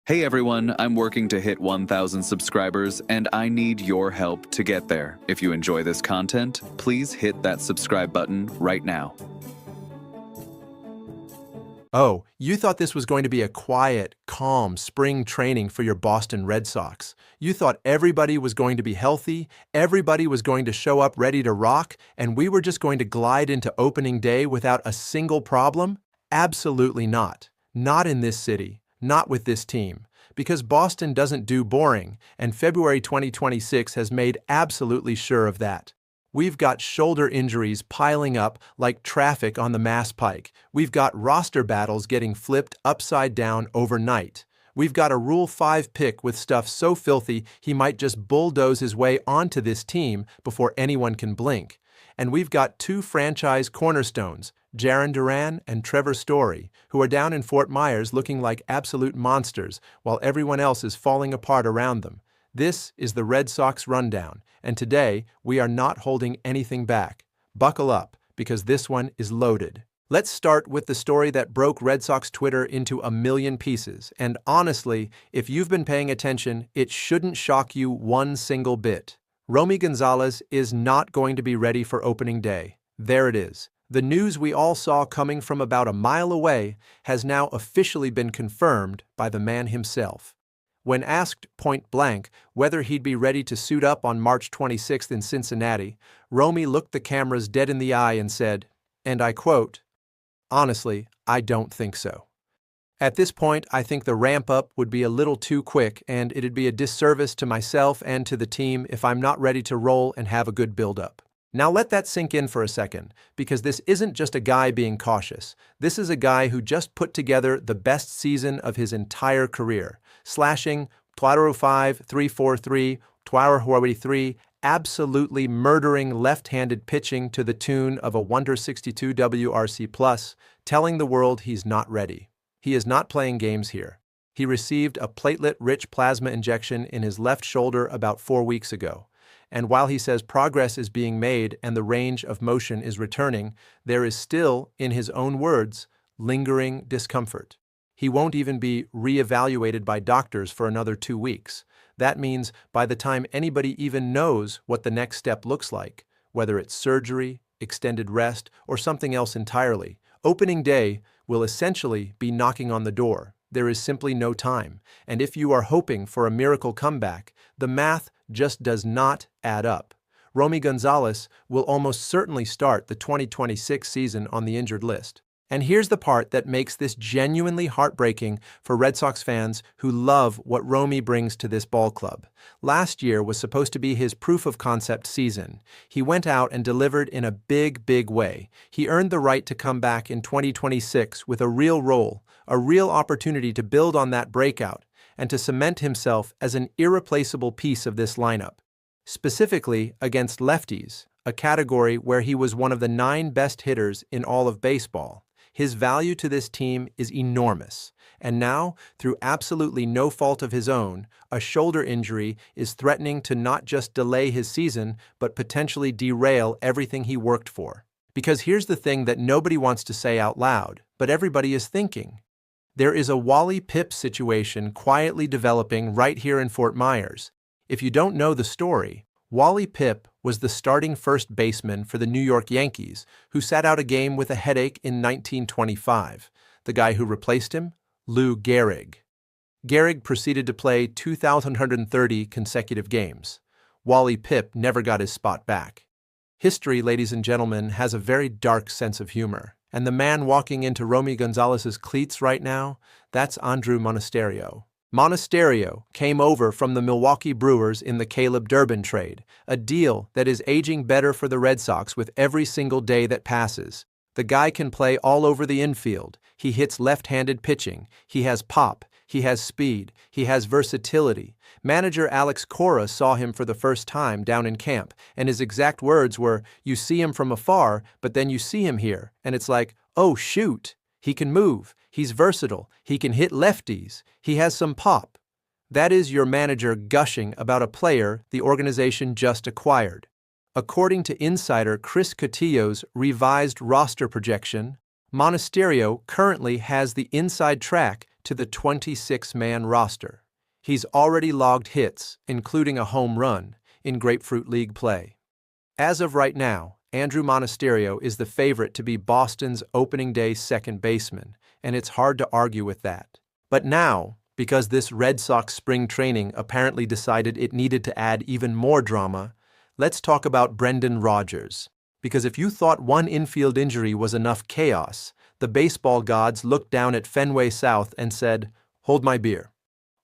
Hey everyone, I'm working to hit 1,000 subscribers and I need your help to get there. If you enjoy this content, please hit that subscribe button right now. Oh, you thought this was going to be a quiet, calm spring training for your Boston Red Sox. You thought everybody was going to be healthy, everybody was going to show up ready to rock, and we were just going to glide into opening day without a single problem? Absolutely not. Not in this city. Not with this team. Because Boston doesn't do boring, and February 2026 has made absolutely sure of that. We've got shoulder injuries piling up like traffic on the Mass Pike. We've got roster battles getting flipped upside down overnight. We've got a Rule 5 pick with stuff so filthy he might just bulldoze his way onto this team before anyone can blink. And we've got two franchise cornerstones, Jarren Duran and Trevor Story, who are down in Fort Myers looking like absolute monsters while everyone else is falling apart around them. This is the Red Sox Rundown, and today we are not holding anything back. Buckle up, because this one is loaded. Let's start with the story that broke Red Sox Twitter into a million pieces, and honestly, if you've been paying attention, it shouldn't shock you one single bit. Romy Gonzalez is not going to be ready for opening day. There it is. The news we all saw coming from about a mile away has now officially been confirmed by the man himself. When asked point blank whether he'd be ready to suit up on March 26th in Cincinnati, Romy looked the cameras dead in the eye and said, and I quote, "Honestly, I don't think so. At this point, I think the ramp-up would be a little too quick, and it'd be a disservice to myself and to the team if I'm not ready to roll and have a good build-up." Now let that sink in for a second, because this isn't just a guy being cautious. This is a guy who just put together the best season of his entire career, slashing .205, .343, .243, absolutely murdering left-handed pitching to the tune of a Wonder 62 WRC+, telling the world he's not ready. He is not playing games here. He received a platelet-rich plasma injection in his left shoulder about 4 weeks ago. And while he says progress is being made and the range of motion is returning, there is still, in his own words, lingering discomfort. He won't even be re-evaluated by doctors for another 2 weeks. That means by the time anybody even knows what the next step looks like, whether it's surgery, extended rest, or something else entirely, opening day will essentially be knocking on the door. There is simply no time, and if you are hoping for a miracle comeback, the math just does not add up. Romy Gonzalez will almost certainly start the 2026 season on the injured list. And here's the part that makes this genuinely heartbreaking for Red Sox fans who love what Romy brings to this ball club. Last year was supposed to be his proof-of-concept season. He went out and delivered in a big, big way. He earned the right to come back in 2026 with a real role, a real opportunity to build on that breakout, and to cement himself as an irreplaceable piece of this lineup. Specifically against lefties, a category where he was one of the 9 best hitters in all of baseball. His value to this team is enormous, and now, through absolutely no fault of his own, a shoulder injury is threatening to not just delay his season, but potentially derail everything he worked for. Because here's the thing that nobody wants to say out loud, but everybody is thinking. There is a Wally Pipp situation quietly developing right here in Fort Myers. If you don't know the story, Wally Pipp was the starting first baseman for the New York Yankees, who sat out a game with a headache in 1925. The guy who replaced him? Lou Gehrig. Gehrig proceeded to play 2,130 consecutive games. Wally Pipp never got his spot back. History, ladies and gentlemen, has a very dark sense of humor. And the man walking into Romy Gonzalez's cleats right now, that's Andruw Monasterio. Monasterio came over from the Milwaukee Brewers in the Caleb Durbin trade, a deal that is aging better for the Red Sox with every single day that passes. The guy can play all over the infield. He hits left-handed pitching. He has pop. He has speed. He has versatility. Manager Alex Cora saw him for the first time down in camp, and his exact words were, "You see him from afar, but then you see him here, and it's like, oh shoot, he can move. He's versatile. He can hit lefties. He has some pop." That is your manager gushing about a player the organization just acquired. According to insider Chris Cotillo's revised roster projection, Monasterio currently has the inside track to the 26-man roster. He's already logged hits, including a home run, in Grapefruit League play. As of right now, Andruw Monasterio is the favorite to be Boston's opening day second baseman, and it's hard to argue with that. But now, because this Red Sox spring training apparently decided it needed to add even more drama, let's talk about Brendan Rodgers. Because if you thought one infield injury was enough chaos, the baseball gods looked down at Fenway South and said, "Hold my beer."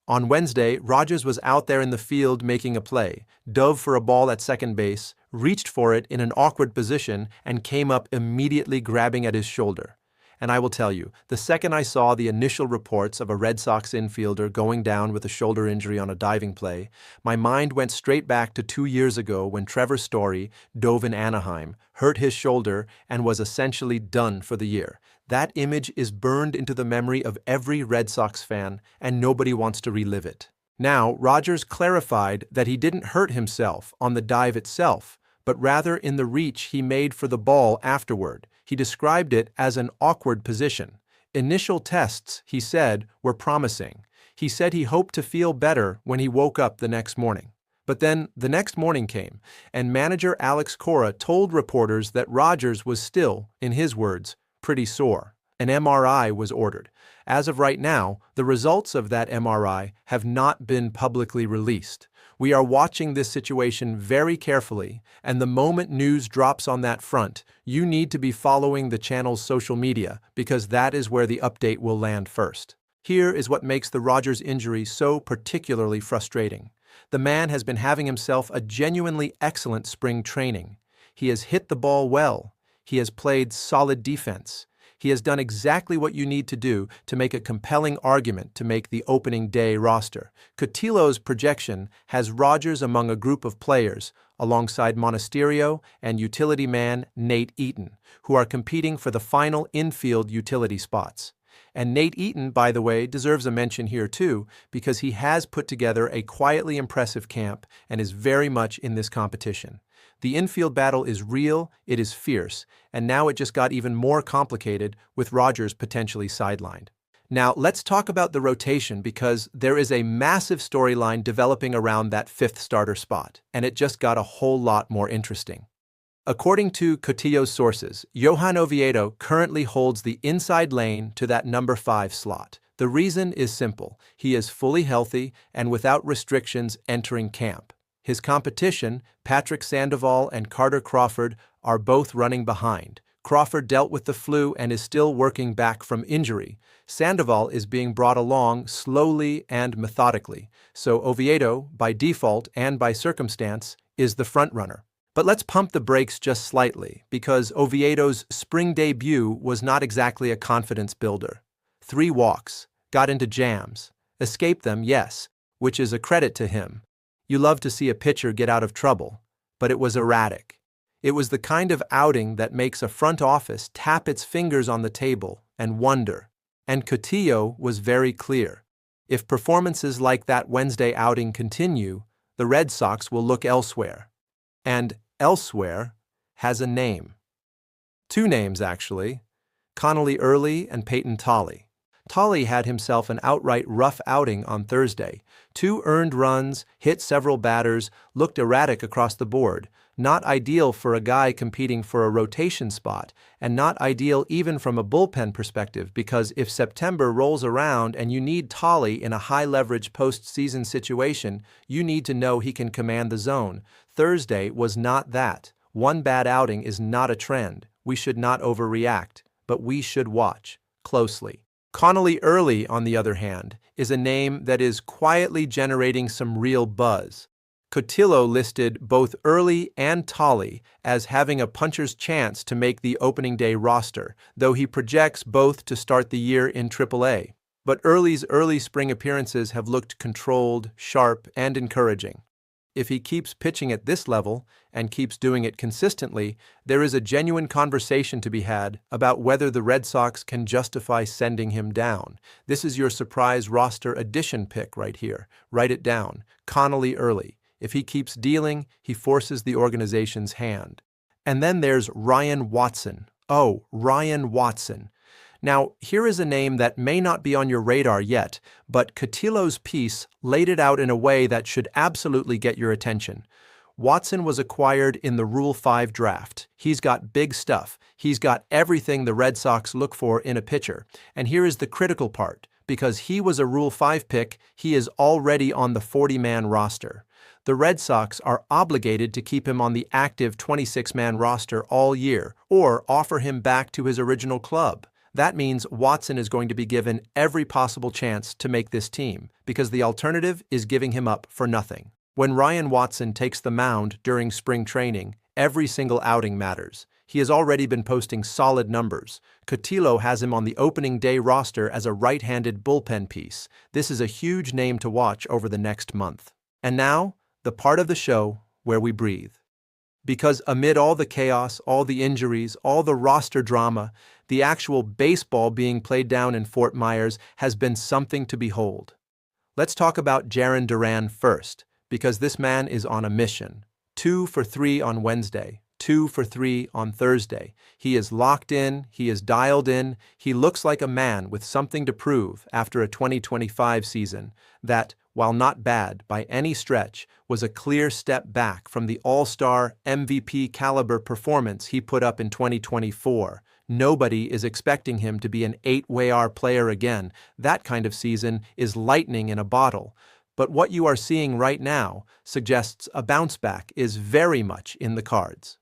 On Wednesday, Rodgers was out there in the field making a play, dove for a ball at second base, reached for it in an awkward position, and came up immediately grabbing at his shoulder. And I will tell you, the second I saw the initial reports of a Red Sox infielder going down with a shoulder injury on a diving play, my mind went straight back to 2 years ago when Trevor Story dove in Anaheim, hurt his shoulder, and was essentially done for the year. That image is burned into the memory of every Red Sox fan, and nobody wants to relive it. Now, Rodgers clarified that he didn't hurt himself on the dive itself, but rather in the reach he made for the ball afterward. He described it as an awkward position. Initial tests, he said, were promising. He said he hoped to feel better when he woke up the next morning. But then the next morning came, and manager Alex Cora told reporters that Rodgers was still, in his words, pretty sore. An MRI was ordered. As of right now, the results of that MRI have not been publicly released. We are watching this situation very carefully, and the moment news drops on that front, you need to be following the channel's social media because that is where the update will land first. Here is what makes the Rodgers injury so particularly frustrating. The man has been having himself a genuinely excellent spring training. He has hit the ball well. He has played solid defense. He has done exactly what you need to do to make a compelling argument to make the opening day roster. Coutillo's projection has Rodgers among a group of players, alongside Monasterio and utility man Nate Eaton, who are competing for the final infield utility spots. And Nate Eaton, by the way, deserves a mention here too, because he has put together a quietly impressive camp and is very much in this competition. The infield battle is real, it is fierce, and now it just got even more complicated with Rodgers potentially sidelined. Now, let's talk about the rotation because there is a massive storyline developing around that fifth starter spot, and it just got a whole lot more interesting. According to Coutillo's sources, Johan Oviedo currently holds the inside lane to that number 5 slot. The reason is simple. He is fully healthy and without restrictions entering camp. His competition, Patrick Sandoval and Carter Crawford, are both running behind. Crawford dealt with the flu and is still working back from injury. Sandoval is being brought along slowly and methodically, so Oviedo, by default and by circumstance, is the frontrunner. But let's pump the brakes just slightly, because Oviedo's spring debut was not exactly a confidence builder. 3 walks, got into jams, escaped them, yes, which is a credit to him. You love to see a pitcher get out of trouble, but it was erratic. It was the kind of outing that makes a front office tap its fingers on the table and wonder. And Coutillo was very clear. If performances like that Wednesday outing continue, the Red Sox will look elsewhere. And elsewhere has a name. 2 names, actually. Connolly Early and Peyton Tolley. Tolley had himself an outright rough outing on Thursday. 2 earned runs, hit several batters, looked erratic across the board. Not ideal for a guy competing for a rotation spot, and not ideal even from a bullpen perspective because if September rolls around and you need Tolley in a high-leverage postseason situation, you need to know he can command the zone. Thursday was not that. 1 bad outing is not a trend. We should not overreact, but we should watch closely. Connolly Early, on the other hand, is a name that is quietly generating some real buzz. Coutillo listed both Early and Tolley as having a puncher's chance to make the opening day roster, though he projects both to start the year in AAA. But Early's early spring appearances have looked controlled, sharp, and encouraging. If he keeps pitching at this level and keeps doing it consistently, there is a genuine conversation to be had about whether the Red Sox can justify sending him down. This is your surprise roster addition pick right here. Write it down. Connolly Early. If he keeps dealing, he forces the organization's hand. And then there's Ryan Watson. Oh, Ryan Watson. Now, here is a name that may not be on your radar yet, but Coutinho's piece laid it out in a way that should absolutely get your attention. Watson was acquired in the Rule 5 draft. He's got big stuff. He's got everything the Red Sox look for in a pitcher. And here is the critical part. Because he was a Rule 5 pick, he is already on the 40-man roster. The Red Sox are obligated to keep him on the active 26-man roster all year, or offer him back to his original club. That means Watson is going to be given every possible chance to make this team, because the alternative is giving him up for nothing. When Ryan Watson takes the mound during spring training, every single outing matters. He has already been posting solid numbers. Coutinho has him on the opening day roster as a right-handed bullpen piece. This is a huge name to watch over the next month. And now, the part of the show where we breathe. Because amid all the chaos, all the injuries, all the roster drama, the actual baseball being played down in Fort Myers has been something to behold. Let's talk about Jarren Duran first, because this man is on a mission. 2 for 3 on Wednesday. 2 for 3 on Thursday. He is locked in, he is dialed in, he looks like a man with something to prove after a 2025 season that, while not bad by any stretch, was a clear step back from the all-star MVP caliber performance he put up in 2024. Nobody is expecting him to be an 8-WAR player again. That kind of season is lightning in a bottle. But what you are seeing right now suggests a bounce back is very much in the cards.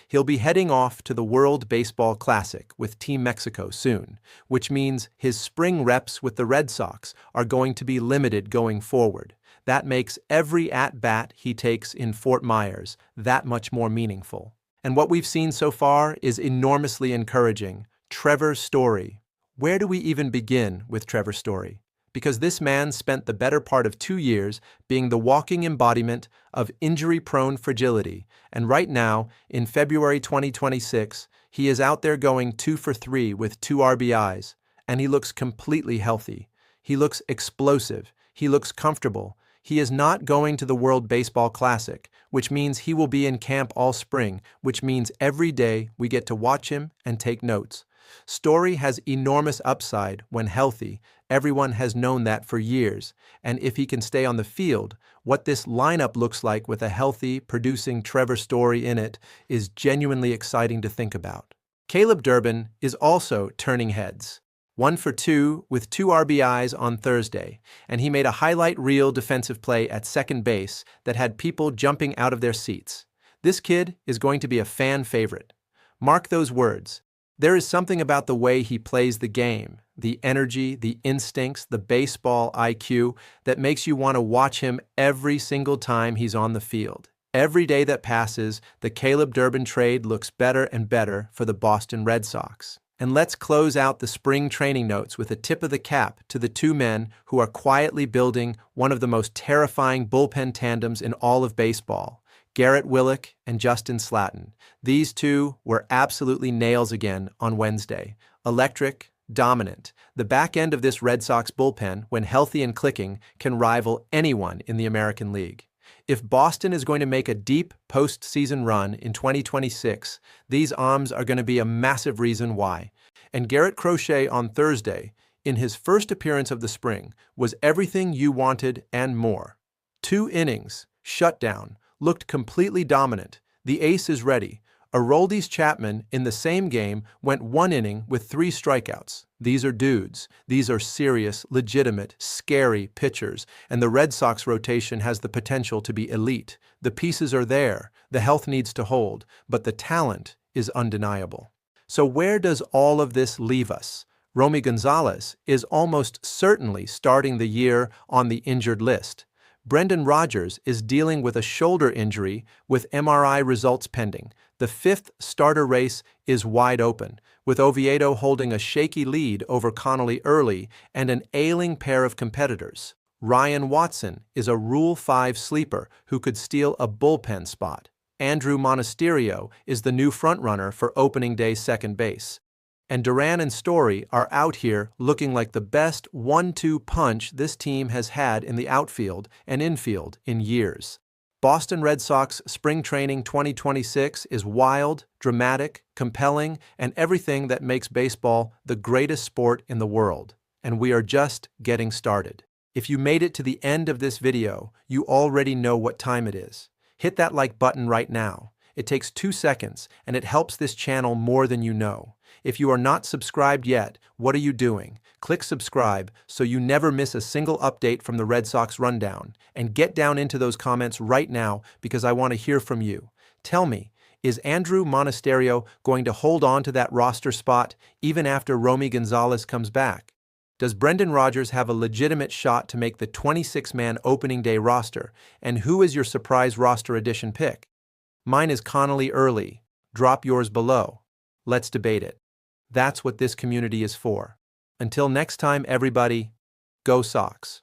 He'll be heading off to the World Baseball Classic with Team Mexico soon, which means his spring reps with the Red Sox are going to be limited going forward. That makes every at-bat he takes in Fort Myers that much more meaningful. And what we've seen so far is enormously encouraging. Trevor Story. Where do we even begin with Trevor Story? Because this man spent the better part of 2 years being the walking embodiment of injury-prone fragility, and right now, in February 2026, he is out there going 2 for 3 with 2 RBIs, and he looks completely healthy. He looks explosive. He looks comfortable. He is not going to the World Baseball Classic, which means he will be in camp all spring, which means every day we get to watch him and take notes. Story has enormous upside when healthy. Everyone has known that for years, and if he can stay on the field, what this lineup looks like with a healthy, producing Trevor Story in it is genuinely exciting to think about. Caleb Durbin is also turning heads. 1 for 2 with 2 RBIs on Thursday, and he made a highlight reel defensive play at second base that had people jumping out of their seats. This kid is going to be a fan favorite. Mark those words. There is something about the way he plays the game, the energy, the instincts, the baseball IQ that makes you want to watch him every single time he's on the field. Every day that passes, the Caleb Durbin trade looks better and better for the Boston Red Sox. And let's close out the spring training notes with a tip of the cap to the 2 men who are quietly building one of the most terrifying bullpen tandems in all of baseball. Garrett Willock and Justin Slatton. These 2 were absolutely nails again on Wednesday. Electric, dominant. The back end of this Red Sox bullpen, when healthy and clicking, can rival anyone in the American League. If Boston is going to make a deep postseason run in 2026, these arms are going to be a massive reason why. And Garrett Crochet on Thursday, in his first appearance of the spring, was everything you wanted and more. 2 innings, shutdown, looked completely dominant. The ace is ready. Aroldis Chapman, in the same game, went 1 inning with 3 strikeouts. These are dudes. These are serious, legitimate, scary pitchers, and the Red Sox rotation has the potential to be elite. The pieces are there. The health needs to hold, but the talent is undeniable. So where does all of this leave us? Romy Gonzalez is almost certainly starting the year on the injured list. Brendan Rodgers is dealing with a shoulder injury with MRI results pending. The 5th starter race is wide open, with Oviedo holding a shaky lead over Connolly early and an ailing pair of competitors. Ryan Watson is a Rule 5 sleeper who could steal a bullpen spot. Andruw Monasterio is the new frontrunner for opening day second base. And Duran and Story are out here looking like the best 1-2 punch this team has had in the outfield and infield in years. Boston Red Sox Spring Training 2026 is wild, dramatic, compelling, and everything that makes baseball the greatest sport in the world. And we are just getting started. If you made it to the end of this video, you already know what time it is. Hit that like button right now. It takes 2 seconds, and it helps this channel more than you know. If you are not subscribed yet, what are you doing? Click subscribe so you never miss a single update from the Red Sox Rundown. And get down into those comments right now because I want to hear from you. Tell me, is Andruw Monasterio going to hold on to that roster spot even after Romy Gonzalez comes back? Does Brendan Rodgers have a legitimate shot to make the 26-man opening day roster? And who is your surprise roster addition pick? Mine is Connolly Early. Drop yours below. Let's debate it. That's what this community is for. Until next time, everybody, go Sox.